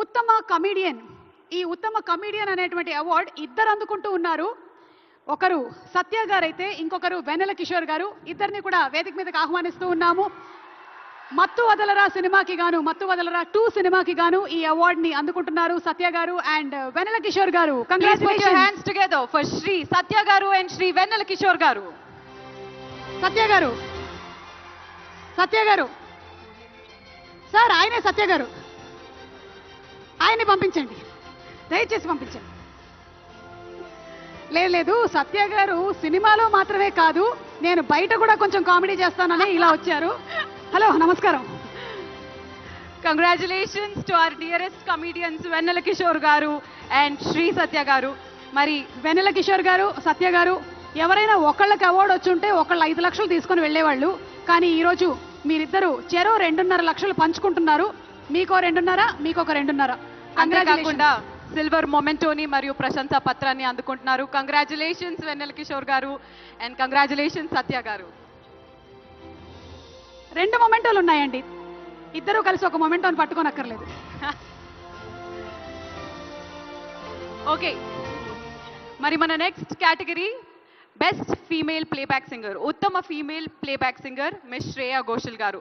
ఉత్తమ కమెడియన్, ఈ ఉత్తమ కమెడియన్ అనేటువంటి అవార్డు ఇద్దరు అందుకుంటూ ఉన్నారు. ఒకరు సత్య గారు అయితే ఇంకొకరు వెన్నెల కిషోర్ గారు. ఇద్దరిని కూడా వేదిక మీదకి ఆహ్వానిస్తూ ఉన్నాము. మత్తు వదలరా సినిమాకి గాను, మత్తు వదలరా 2 సినిమాకి గాను ఈ అవార్డుని అందుకుంటున్నారు సత్య garu and Vennela Kishore garu. Congratulations. Hands together for Sri Satya garu and Shri వెన్నెల కిషోర్ గారు. సత్య గారు, సత్య గారు సార్, ఆయనే సత్య గారు, ఆయన్ని పంపించండి, దయచేసి పంపించండి. లేదు, సత్య గారు సినిమాలో మాత్రమే కాదు, నేను బయట కూడా కొంచెం కామెడీ చేస్తానని ఇలా వచ్చారు. హలో, నమస్కారం. Congratulations to our dearest comedians Vennela Kishore garu and Shri Satya గారు. మరి వెన్నెల కిషోర్ గారు, సత్య గారు ఎవరైనా ఒకళ్ళకి అవార్డు వచ్చి ఉంటే ఒకళ్ళు 5 లక్షలు తీసుకొని వెళ్ళేవాళ్ళు. కానీ ఈరోజు మీరిద్దరు చెరో 2.5 లక్షలు పంచుకుంటున్నారు. మీకో 2.5, మీకొక 2.5. అంతేకాకుండా సిల్వర్ మొమెంటోని మరియు ప్రశంసా పత్రాన్ని అందుకుంటున్నారు. Congratulations Vennela Kishore garu and congratulations సత్య గారు. 2 మొమెంటోలు ఉన్నాయండి, ఇద్దరు కలిసి ఒక మొమెంటోని పట్టుకోనక్కర్లేదు. ఓకే, మరి మన next category best female playback singer. ఉత్తమ female playback singer miss Shreya Ghoshal garu.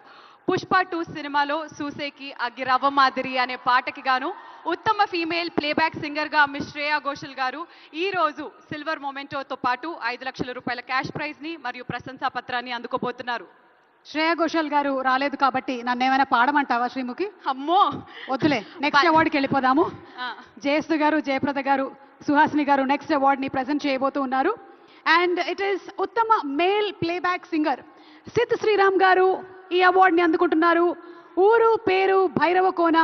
Pushpa 2 సినిమాలో సూసేకి అగ్గిరవ్వ మాదిరి అనే పాటకి గాను ఉత్తమ ఫీమేల్ ప్లేబ్యాక్ సింగర్ గా మిస్ శ్రేయా ఘోషల్ గారు ఈ రోజు సిల్వర్ మొమెంటోతో పాటు 5 లక్షల రూపాయల క్యాష్ ప్రైజ్ ని మరియు ప్రశంసా పత్రాన్ని అందుకోబోతున్నారు. శ్రేయా ఘోషల్ గారు రాలేదు కాబట్టి నన్ను ఏమైనా పాడమంటావా శ్రీముఖి? అమ్మో వద్దులే, నెక్స్ట్ అవార్డుకి వెళ్ళిపోదాము. జయస్తు గారు, జయప్రద గారు, సుహాసిని గారు నెక్స్ట్ అవార్డుని ప్రజెంట్ చేయబోతూ ఉన్నారు. అండ్ ఇట్ ఈస్ ఉత్తమ male playback singer Sid Sriram గారు ఈ అవార్డుని అందుకుంటున్నారు. ఊరు పేరు భైరవ కోన